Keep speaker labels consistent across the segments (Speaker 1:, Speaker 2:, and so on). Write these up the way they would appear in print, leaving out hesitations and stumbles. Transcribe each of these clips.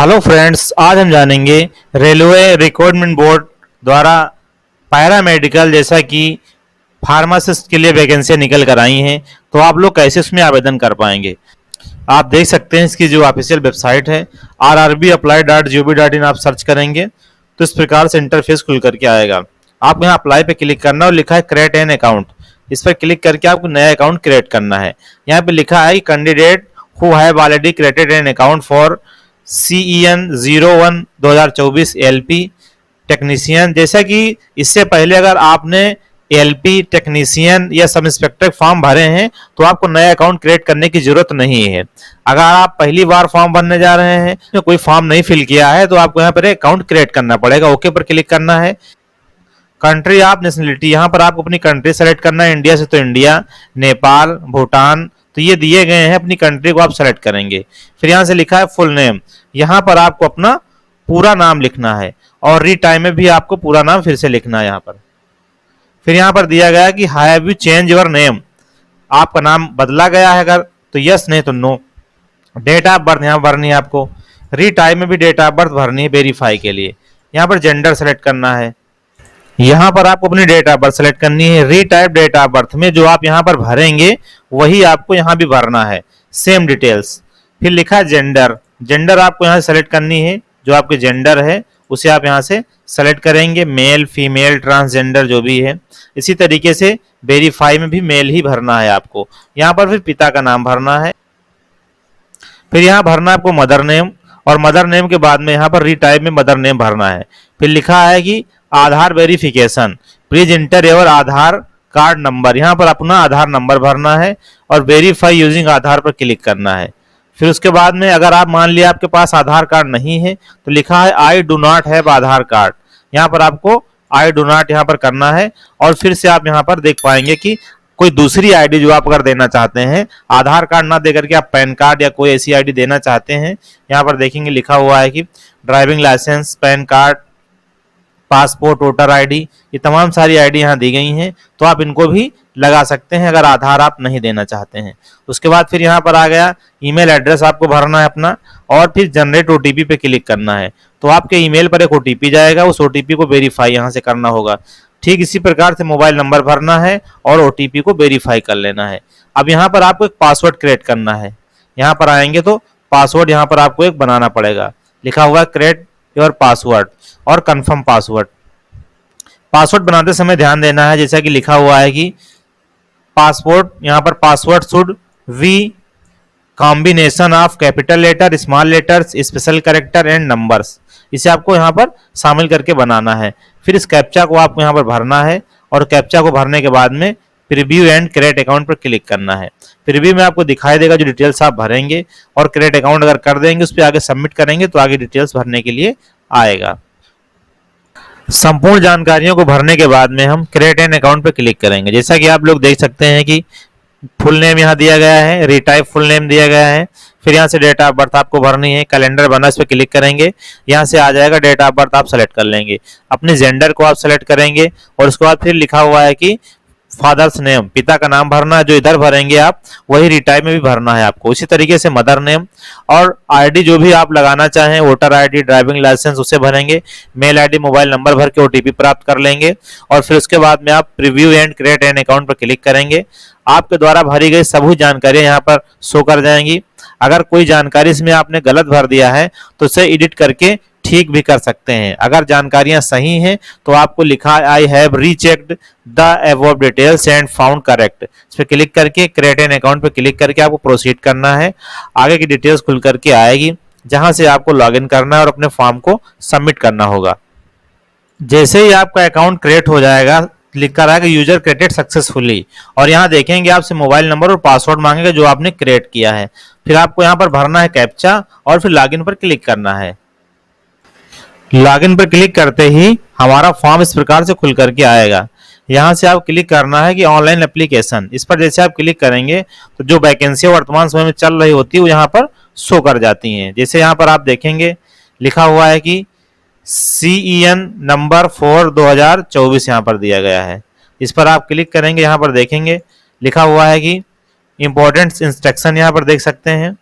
Speaker 1: Hello friends, आज हम जानेंगे रेलवे रिक्रूटमेंट बोर्ड द्वारा पैरामेडिकल जैसा कि फार्मासिस्ट के लिए वैकेंसियां निकल कर आई हैं, तो आप लोग कैसे उसमें आवेदन कर पाएंगे। आप देख सकते हैं इसकी जो ऑफिशियल वेबसाइट है rrbapply.gov.in। आप सर्च करेंगे तो इस प्रकार से इंटरफेस खुल करके आएगा। आप यहाँ अप्लाई पे क्लिक करना और लिखा है क्रिएट एन अकाउंट। इस पर क्लिक करके आपको नया अकाउंट क्रिएट करना है। यहाँ पे लिखा है candidate who have already created an account for CEN 01 2024 LP technician. जैसा कि इससे पहले अगर आपने LP टेक्नीशियन या सब इंस्पेक्टर फॉर्म भरे हैं तो आपको नया अकाउंट क्रिएट करने की जरूरत नहीं है। अगर आप पहली बार फॉर्म भरने जा रहे हैं तो कोई फॉर्म नहीं फिल किया है तो आपको यहाँ पर अकाउंट क्रिएट करना पड़ेगा। ओके पर क्लिक करना है। कंट्री ऑफ नेशनलिटी, यहाँ पर आपको अपनी कंट्री सेलेक्ट करना है। इंडिया से तो इंडिया, नेपाल, भूटान, तो ये दिए गए हैं। अपनी कंट्री को आप सेलेक्ट करेंगे। फिर यहाँ से लिखा है फुल नेम, यहाँ पर आपको अपना पूरा नाम लिखना है और रीटाइम में भी आपको पूरा नाम फिर से लिखना है यहाँ पर। फिर यहाँ पर दिया गया है कि have you change your name, आपका नाम बदला गया है अगर तो यस, नहीं तो नो। डेट ऑफ बर्थ यहाँ भरनी है आपको। रीटाइम में भी डेट ऑफ बर्थ भरनी है वेरीफाई के लिए। यहाँ पर जेंडर सेलेक्ट करना है। यहाँ पर आपको अपनी डेट ऑफ बर्थ सेलेक्ट करनी है। रीटाइप डेट ऑफ बर्थ में जो आप यहाँ पर भरेंगे वही आपको यहाँ भी भरना है, सेम डिटेल्स। फिर लिखा है जेंडर, जेंडर आपको यहाँ सेलेक्ट करनी है। जो आपके जेंडर है उसे आप यहाँ से सेलेक्ट करेंगे, मेल, फीमेल, ट्रांसजेंडर जो भी है। इसी तरीके से वेरीफाई में भी मेल ही भरना है आपको। यहाँ पर फिर पिता का नाम भरना है। फिर यहाँ भरना है आपको मदर नेम, और मदर नेम के बाद में यहाँ पर रीटाइप में मदर नेम भरना है। फिर लिखा है कि Aadhaar verification, please enter your Aadhaar card number, यहाँ पर अपना आधार नंबर भरना है और वेरीफाई यूजिंग आधार पर क्लिक करना है। फिर उसके बाद में अगर आप मान लिया आपके पास आधार कार्ड नहीं है तो लिखा है I do not have Aadhaar card, यहाँ पर आपको आई डू नॉट यहाँ पर करना है। और फिर से आप यहाँ पर देख पाएंगे कि कोई दूसरी आईडी जो आप अगर देना चाहते हैं, आधार कार्ड ना देकर के आप पैन कार्ड या कोई ऐसी आईडी देना चाहते हैं, यहाँ पर देखेंगे लिखा हुआ है कि driving licence, PAN card, passport, voter ID, ये तमाम सारी आईडी यहाँ दी गई हैं, तो आप इनको भी लगा सकते हैं अगर आधार आप नहीं देना चाहते हैं। उसके बाद फिर यहाँ पर आ गया ईमेल एड्रेस आपको भरना है अपना, और फिर जनरेट OTP पे क्लिक करना है। तो आपके ईमेल पर एक OTP जाएगा, उस OTP को वेरीफाई यहाँ से करना होगा। ठीक इसी प्रकार से मोबाइल नंबर भरना है और OTP को वेरीफाई कर लेना है। अब यहाँ पर आपको एक पासवर्ड क्रिएट करना है। यहाँ पर आएंगे तो पासवर्ड यहाँ पर आपको एक बनाना पड़ेगा। लिखा हुआ क्रिएट योर पासवर्ड और कंफर्म पासवर्ड। पासवर्ड बनाते समय ध्यान देना है, जैसा कि लिखा हुआ है कि पासवर्ड, यहाँ पर password should be combination of capital letter, small letters, special character and numbers. इसे आपको यहाँ पर शामिल करके बनाना है। फिर इस कैप्चा को आपको यहाँ पर भरना है और कैप्चा को भरने के बाद में प्रीव्यू एंड क्रिएट अकाउंट पर क्लिक करना है। प्रीव्यू में आपको दिखाई देगा जो डिटेल्स आप भरेंगे, और क्रिएट अकाउंट अगर कर देंगे उस पर आगे सबमिट करेंगे तो आगे डिटेल्स भरने के लिए आएगा। संपूर्ण जानकारियों को भरने के बाद में हम क्रिएट एन अकाउंट पर क्लिक करेंगे। जैसा कि आप लोग देख सकते हैं कि फुल नेम यहाँ दिया गया है, रीटाइप फुल नेम दिया गया है। फिर यहाँ से डेट ऑफ बर्थ आपको भरनी है। कैलेंडर बना, इस पर क्लिक करेंगे, यहाँ से आ जाएगा डेट ऑफ बर्थ आप सेलेक्ट कर लेंगे। अपने जेंडर को आप सेलेक्ट करेंगे और उसके बाद फिर लिखा हुआ है कि फादर्स नेम, पिता का नाम भरना है। जो इधर भरेंगे आप वही रीटाइप में भी भरना है आपको। इसी तरीके से मदर नेम और आईडी जो भी आप लगाना चाहें, वोटर आईडी, ड्राइविंग लाइसेंस, उसे भरेंगे। मेल आईडी, मोबाइल नंबर भर के OTP प्राप्त कर लेंगे और फिर उसके बाद में आप preview and create an account पर क्लिक करेंगे। आपके द्वारा भरी गई सभी जानकारियां यहाँ पर शो कर जाएंगी। अगर कोई जानकारी इसमें आपने गलत भर दिया है तो उसे एडिट करके ठीक भी कर सकते हैं। अगर जानकारियां सही हैं तो आपको लिखा है I have rechecked the above details and found correct. इस पर क्लिक करके क्रिएट एन अकाउंट पर क्लिक करके आपको प्रोसीड करना है। आगे की डिटेल्स खुल करके आएगी, जहां से आपको लॉगिन करना है और अपने फॉर्म को सबमिट करना होगा। जैसे ही आपका अकाउंट क्रिएट हो जाएगा, लिख कर आएगा यूजर क्रिएटेड सक्सेसफुली, और यहाँ देखेंगे आपसे मोबाइल नंबर और पासवर्ड मांगेगा जो आपने क्रिएट किया है। फिर आपको यहाँ पर भरना है कैप्चा और फिर लॉगिन पर क्लिक करना है। लॉगिन पर क्लिक करते ही हमारा फॉर्म इस प्रकार से खुल करके आएगा। यहाँ से आप क्लिक करना है कि ऑनलाइन एप्लीकेशन, इस पर जैसे आप क्लिक करेंगे तो जो वैकेंसियां वर्तमान समय में चल रही होती है वो यहाँ पर शो कर जाती हैं। जैसे यहाँ पर आप देखेंगे लिखा हुआ है कि CEN नंबर 4 2024 यहाँ पर दिया गया है। इस पर आप क्लिक करेंगे, यहाँ पर देखेंगे लिखा हुआ है कि इंपॉर्टेंट इंस्ट्रक्शन, यहाँ पर देख सकते हैं।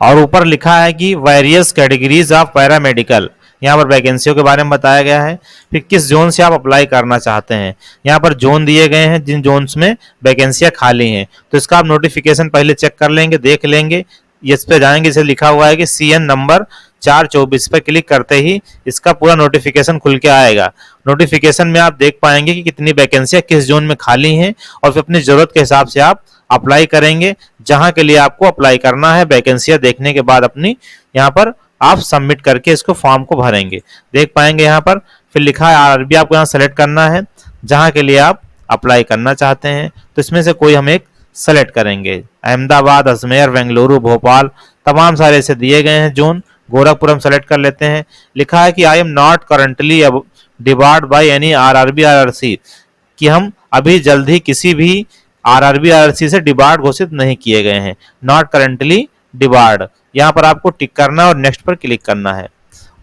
Speaker 1: और ऊपर लिखा है कि वेरियस कैटेगरीज ऑफ पैरामेडिकल, यहाँ पर वैकेंसियों के बारे में बताया गया है। फिर किस जोन से आप अप्लाई करना चाहते हैं, यहाँ पर जोन दिए गए हैं जिन जोन्स में वैकेंसियां खाली हैं। तो इसका आप नोटिफिकेशन पहले चेक कर लेंगे, देख लेंगे। इस पे जाएंगे, इसे लिखा हुआ है कि CN नंबर 424 पर क्लिक करते ही इसका पूरा नोटिफिकेशन खुल के आएगा। नोटिफिकेशन में आप देख पाएंगे कि कितनी वैकेंसियां किस जोन में खाली हैं, और फिर अपनी जरूरत के हिसाब से आप अप्लाई करेंगे जहां के लिए आपको अप्लाई करना है। वैकेंसियां देखने के बाद अपनी यहाँ पर आप सबमिट करके इसको फॉर्म को भरेंगे, देख पाएंगे यहाँ पर। फिर लिखा है RRB, आपको यहाँ सेलेक्ट करना है जहां के लिए आप अप्लाई करना चाहते हैं। तो इसमें से कोई हम एक सेलेक्ट करेंगे। अहमदाबाद, अजमेर, बेंगलुरु, भोपाल, तमाम सारे ऐसे दिए गए हैं जोन। गोरखपुर हम सेलेक्ट कर लेते हैं। लिखा है कि I am not currently debarred by any RRB RRC, कि हम अभी जल्द ही किसी भी RRB RRC से डिबार्ड घोषित नहीं किए गए हैं। नॉट करंटली डिबार्ड, यहाँ पर आपको टिक करना है और नेक्स्ट पर क्लिक करना है।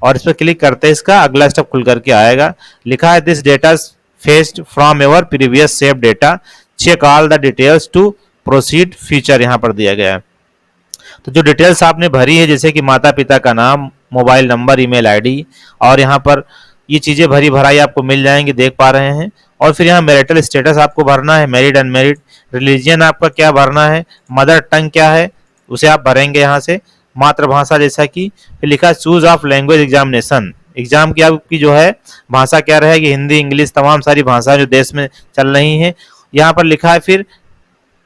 Speaker 1: और इस पर क्लिक करते इसका अगला स्टेप खुल करके आएगा। लिखा है this data fetched from your previous save data, check all the details to proceed feature, यहाँ पर दिया गया है। तो जो डिटेल्स आपने भरी है, जैसे कि माता पिता का नाम, मोबाइल नंबर, ईमेल आईडी, और यहाँ पर ये चीजें भरी भराई आपको मिल जाएंगी, देख पा रहे हैं। और फिर यहाँ मैरिटल स्टेटस आपको भरना है, मैरिड अनमैरिड, रिलीजियन आपका क्या भरना है, मदर टंग क्या है उसे आप भरेंगे यहाँ से, मातृभाषा जैसा कि। फिर लिखा है choose of language examination, exam की आपकी जो है भाषा क्या रहेगी, हिंदी, इंग्लिश, तमाम सारी भाषाएं जो देश में चल रही हैं। यहाँ पर लिखा है फिर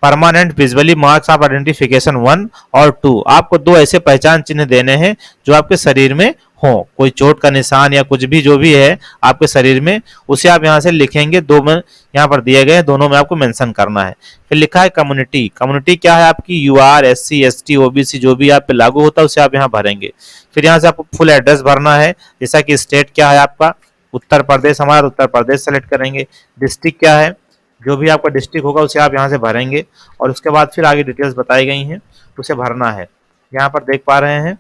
Speaker 1: permanent visually marks of identification 1 और 2, आपको दो ऐसे पहचान चिन्ह देने हैं जो आपके शरीर में हो, कोई चोट का निशान या कुछ भी जो भी है आपके शरीर में, उसे आप यहाँ से लिखेंगे। दो में यहाँ पर दिए गए, दोनों में आपको मेंशन करना है। फिर लिखा है कम्युनिटी, कम्युनिटी क्या है आपकी, UR, SC, ST, OBC जो भी आप पे लागू होता है उसे आप यहाँ भरेंगे। फिर यहाँ से आपको फुल एड्रेस भरना है, जैसा कि स्टेट क्या है आपका, उत्तर प्रदेश, हमारा उत्तर प्रदेश सेलेक्ट करेंगे। डिस्ट्रिक्ट क्या है, जो भी आपका डिस्ट्रिक्ट होगा उसे आप यहाँ से भरेंगे। और उसके बाद फिर आगे डिटेल्स बताई गई हैं, उसे भरना है। यहाँ पर देख पा रहे हैं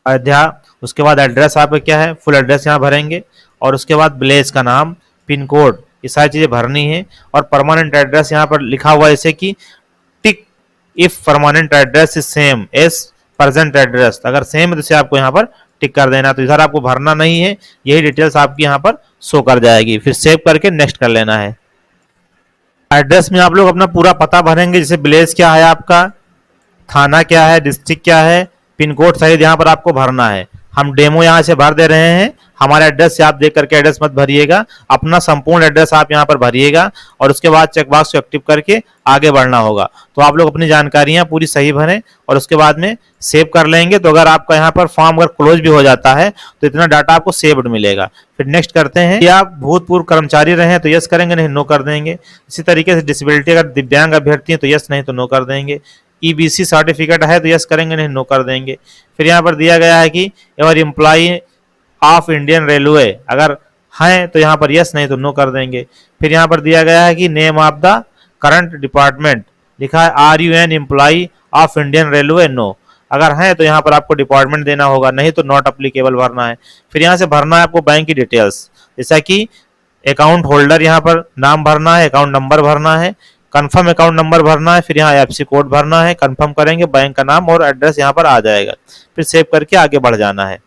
Speaker 1: अयोध्या। उसके बाद एड्रेस आपका क्या है, फुल एड्रेस यहाँ भरेंगे। और उसके बाद विलेज का नाम, पिन कोड, ये सारी चीजें भरनी है। और परमानेंट एड्रेस यहाँ पर लिखा हुआ है जैसे कि tick if permanent address is same as present address, अगर सेम है तो इसे आपको यहाँ पर टिक कर देना। तो इधर आपको भरना नहीं है, यही डिटेल्स आपकी यहाँ पर शो कर जाएगी। फिर सेव करके नेक्स्ट कर लेना है। एड्रेस में आप लोग अपना पूरा पता भरेंगे, जैसे विलेज क्या है आपका, थाना क्या है, डिस्ट्रिक्ट क्या है, पिन कोड सहित यहाँ पर आपको भरना है। हम डेमो यहाँ से भर दे रहे हैं, हमारे एड्रेस से आप देख करके एड्रेस मत भरिएगा, अपना संपूर्ण एड्रेस आप यहाँ पर भरिएगा। और उसके बाद चेकबॉक्स को एक्टिव करके आगे बढ़ना होगा। तो आप लोग अपनी जानकारियां पूरी सही भरें और उसके बाद में सेव कर लेंगे। तो अगर आपका यहाँ पर फॉर्म अगर क्लोज भी हो जाता है तो इतना डाटा आपको सेव्ड मिलेगा। फिर नेक्स्ट करते हैं कि आप भूतपूर्व कर्मचारी रहे हैं तो यस करेंगे, नहीं नो कर देंगे। इसी तरीके से डिसेबिलिटी अगर दिव्यांग अभ्यर्थी है तो यस, नहीं तो नो कर देंगे। EBC सर्टिफिकेट है तो यस करेंगे, नहीं नो कर देंगे। फिर यहाँ पर दिया गया है कि your employee of Indian railway, अगर हैं तो यहाँ पर यस, नहीं तो नो कर देंगे। फिर यहाँ पर दिया गया है कि name of the current department, लिखा है are you an employee of Indian railway, no, अगर हैं तो यहाँ पर आपको डिपार्टमेंट देना होगा, नहीं तो नॉट अप्लीकेबल भरना है। फिर यहाँ से भरना है आपको बैंक की डिटेल्स, जैसा कि अकाउंट होल्डर यहाँ पर नाम भरना है, अकाउंट नंबर भरना है, कंफर्म अकाउंट नंबर भरना है, फिर यहाँ IFSC कोड भरना है, कंफर्म करेंगे, बैंक का नाम और एड्रेस यहाँ पर आ जाएगा। फिर सेव करके आगे बढ़ जाना है।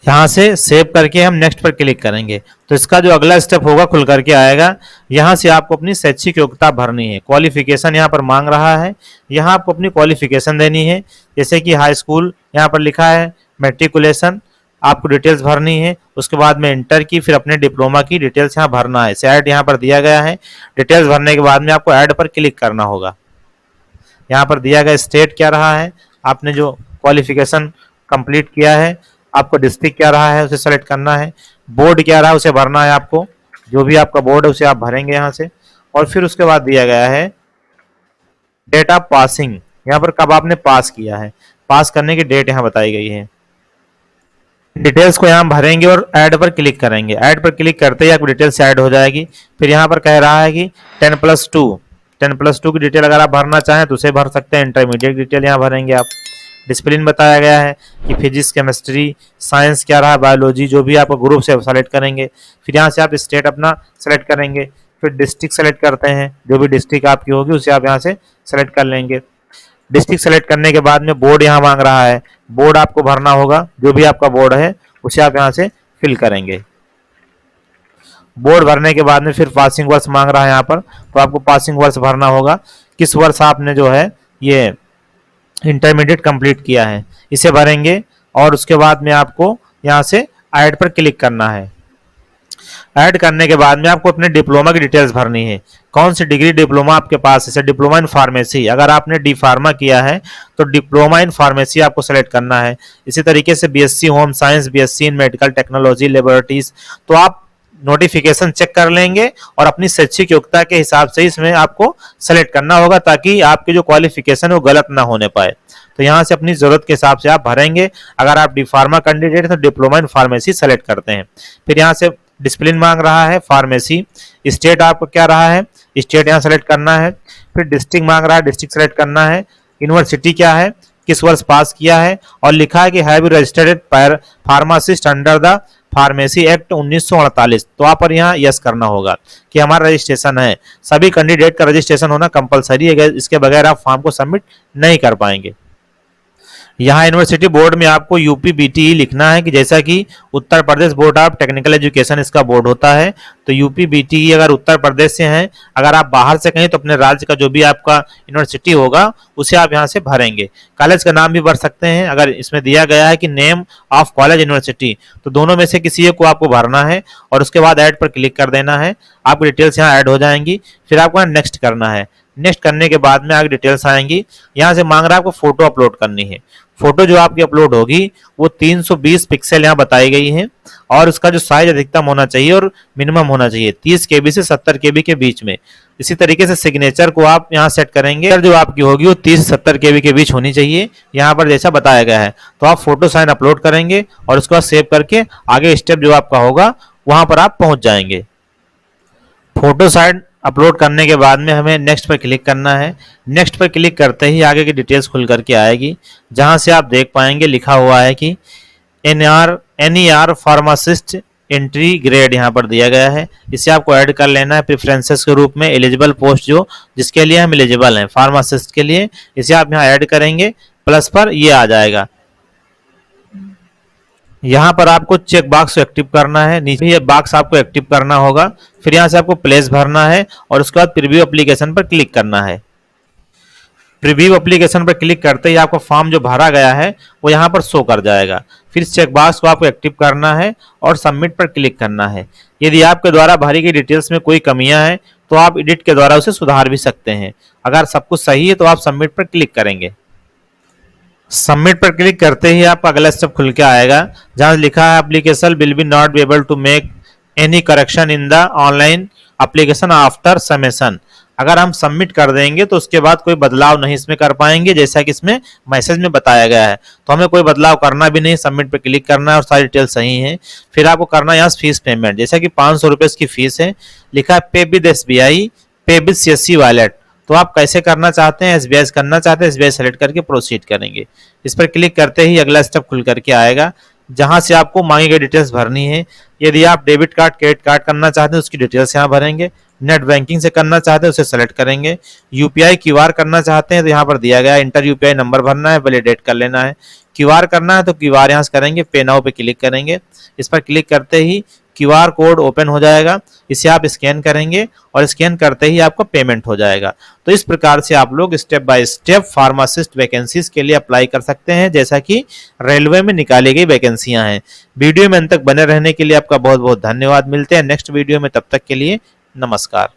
Speaker 1: यहाँ से सेव करके हम नेक्स्ट पर क्लिक करेंगे तो इसका जो अगला स्टेप होगा खुल करके आएगा। यहाँ से आपको अपनी शैक्षिक योग्यता भरनी है, क्वालिफिकेशन यहाँ पर मांग रहा है, यहाँ आपको अपनी क्वालिफिकेशन देनी है, जैसे कि हाई स्कूल यहाँ पर लिखा है, मैट्रिकुलेशन आपको डिटेल्स भरनी है। उसके बाद में इंटर की, फिर अपने डिप्लोमा की डिटेल्स यहाँ भरना है। सेट यहाँ पर दिया गया है। डिटेल्स भरने के बाद में आपको ऐड पर क्लिक करना होगा। यहाँ पर दिया गया स्टेट क्या रहा है, आपने जो क्वालिफिकेशन कंप्लीट किया है, आपको डिस्ट्रिक्ट क्या रहा है उसे सेलेक्ट करना है, बोर्ड क्या रहा है उसे भरना है, आपको जो भी आपका बोर्ड है उसे आप भरेंगे यहाँ से। और फिर उसके बाद दिया गया है डेट ऑफ पासिंग, यहाँ पर कब आपने पास किया है, पास करने की डेट यहाँ बताई गई है। डिटेल्स को यहाँ भरेंगे और ऐड पर क्लिक करेंगे। ऐड पर क्लिक करते ही आपकी डिटेल्स ऐड हो जाएगी। फिर यहाँ पर कह रहा है कि 10+2 की डिटेल अगर आप भरना चाहें तो उसे भर सकते हैं। इंटरमीडिएट डिटेल यहाँ भरेंगे आप। डिसिप्लिन बताया गया है कि फिजिक्स, केमिस्ट्री, साइंस क्या रहा, बायोलॉजी, जो भी आपको ग्रुप से सेलेक्ट करेंगे। फिर यहाँ से आप स्टेट अपना सेलेक्ट करेंगे। फिर डिस्ट्रिक्ट सेलेक्ट करते हैं, जो भी डिस्ट्रिक्ट आपकी होगी उसे आप यहाँ से सेलेक्ट कर लेंगे। डिस्ट्रिक्ट सेलेक्ट करने के बाद में बोर्ड यहाँ मांग रहा है, बोर्ड आपको भरना होगा, जो भी आपका बोर्ड है उसे आप यहाँ से फिल करेंगे। बोर्ड भरने के बाद में फिर पासिंग वर्ष मांग रहा है यहाँ पर, तो आपको पासिंग वर्ष भरना होगा, किस वर्ष आपने जो है ये इंटरमीडिएट कंप्लीट किया है, इसे भरेंगे। और उसके बाद में आपको यहाँ से ऐड पर क्लिक करना है। ऐड करने के बाद में आपको अपने डिप्लोमा की डिटेल्स भरनी है, कौन सी डिग्री डिप्लोमा आपके पास है। डिप्लोमा इन फार्मेसी, अगर आपने डी फार्मा किया है तो डिप्लोमा इन फार्मेसी आपको सेलेक्ट करना है। इसी तरीके से BSc home science, BSc in medical technology laboratories, तो आप नोटिफिकेशन चेक कर लेंगे और अपनी शैक्षिक योग्यता के हिसाब से इसमें आपको सेलेक्ट करना होगा, ताकि आपकी जो क्वालिफिकेशन है वो गलत ना होने पाए। तो यहाँ से अपनी जरूरत के हिसाब से आप भरेंगे। अगर आप डी फार्मा कैंडिडेट हैं तो डिप्लोमा इन फार्मेसी सेलेक्ट करते हैं। फिर यहाँ से डिसिप्लिन मांग रहा है फार्मेसी, स्टेट आपको क्या रहा है, स्टेट यहाँ सेलेक्ट करना है। फिर डिस्ट्रिक्ट मांग रहा है, डिस्ट्रिक्ट सेलेक्ट करना है। यूनिवर्सिटी क्या है, किस वर्ष पास किया है, और लिखा है कि have you registered pharmacist under the pharmacy act 1948, तो आप पर यहाँ यस करना होगा कि हमारा रजिस्ट्रेशन है। सभी कैंडिडेट का रजिस्ट्रेशन होना कंपलसरी है, इसके बगैर आप फॉर्म को सबमिट नहीं कर पाएंगे। यहाँ यूनिवर्सिटी बोर्ड में आपको यूपी बीटीई लिखना है, कि जैसा कि Uttar Pradesh board of technical education इसका बोर्ड होता है, तो यूपी बीटीई अगर उत्तर प्रदेश से हैं, अगर आप बाहर से कहीं तो अपने राज्य का जो भी आपका यूनिवर्सिटी होगा उसे आप यहाँ से भरेंगे। कॉलेज का नाम भी भर सकते हैं, अगर इसमें दिया गया है कि नेम ऑफ कॉलेज यूनिवर्सिटी, तो दोनों में से किसी एक को आपको भरना है और उसके बाद ऐड पर क्लिक कर देना है। आपकी डिटेल्स यहाँ ऐड हो जाएंगी। फिर आपको नेक्स्ट करना है। नेक्स्ट करने के बाद में आगे डिटेल्स आएंगी। यहाँ से मांग रहा है आपको फोटो अपलोड करनी है। फोटो जो आपकी अपलोड होगी वो 320 पिक्सल यहाँ बताई गई है, और उसका जो साइज अधिकतम होना चाहिए और मिनिमम होना चाहिए 30 KB से 70 KB के बीच में। इसी तरीके से सिग्नेचर को आप यहाँ सेट करेंगे, जो आपकी होगी वो 30 से 70 KB के बीच होनी चाहिए, यहाँ पर जैसा बताया गया है। तो आप फोटो साइन अपलोड करेंगे और उसके बाद सेव करके आगे स्टेप जो आपका होगा वहां पर आप पहुंच जाएंगे। फोटो साइड अपलोड करने के बाद में हमें नेक्स्ट पर क्लिक करना है। नेक्स्ट पर क्लिक करते ही आगे की डिटेल्स खुल करके आएगी, जहां से आप देख पाएंगे लिखा हुआ है कि NER फार्मासिस्ट एंट्री ग्रेड यहाँ पर दिया गया है। इसे आपको ऐड कर लेना है प्रेफरेंसेस के रूप में। एलिजिबल पोस्ट जो जिसके लिए हम एलिजिबल हैं फार्मासिस्ट के लिए, इसे आप यहाँ ऐड करेंगे, प्लस पर ये आ जाएगा। यहाँ पर आपको चेक बॉक्स एक्टिव करना है, नीचे ये बॉक्स आपको एक्टिव करना होगा। फिर यहाँ से आपको प्लेस भरना है और उसके बाद प्रीव्यू एप्लीकेशन पर क्लिक करना है। प्रीव्यू एप्लीकेशन पर क्लिक करते ही आपका फॉर्म जो भरा गया है वो यहाँ पर शो कर जाएगा। फिर चेक बॉक्स को आपको एक्टिव करना है और सबमिट पर क्लिक करना है। यदि आपके द्वारा भरी गई डिटेल्स में कोई कमियां हैं तो आप एडिट के द्वारा उसे सुधार भी सकते हैं। अगर सब कुछ सही है तो आप सबमिट पर क्लिक करेंगे। सबमिट पर क्लिक करते ही आपका अगला स्टेप खुल के आएगा, जहां लिखा है application will be not be able to make any correction in the online application after submission. अगर हम सबमिट कर देंगे तो उसके बाद कोई बदलाव नहीं इसमें कर पाएंगे, जैसा कि इसमें मैसेज में बताया गया है। तो हमें कोई बदलाव करना भी नहीं, सबमिट पे क्लिक करना है और सारी डिटेल सही है। फिर आपको करना है यहाँ फीस पेमेंट, जैसा कि 500 रुपये इसकी फीस है। लिखा है पे विद SBI, पे विद CSC वॉलेट। तो आप कैसे करना चाहते हैं, SBI करना चाहते हैं, SBI सेलेक्ट करके प्रोसीड करेंगे। इस पर क्लिक करते ही अगला स्टेप खुल करके आएगा, जहां से आपको मांगी गई डिटेल्स भरनी है। यदि आप डेबिट कार्ड क्रेडिट कार्ड करना चाहते हैं उसकी डिटेल्स यहाँ भरेंगे। नेट बैंकिंग से करना चाहते हैं उसे सेलेक्ट करेंगे। UPI QR करना चाहते हैं तो यहाँ पर दिया गया है इंटर UPI नंबर भरना है, वैलिडेट कर लेना है। QR करना है तो QR यहाँ से करेंगे, पे नाउ पे क्लिक करेंगे। इस पर क्लिक करते ही QR कोड ओपन हो जाएगा, इसे आप स्कैन करेंगे और स्कैन करते ही आपका पेमेंट हो जाएगा। तो इस प्रकार से आप लोग step by step pharmacist vacancies के लिए अप्लाई कर सकते हैं, जैसा कि रेलवे में निकाली गई वैकेंसियां हैं। वीडियो में अंत तक बने रहने के लिए आपका बहुत बहुत धन्यवाद। मिलते हैं नेक्स्ट वीडियो में, तब तक के लिए नमस्कार।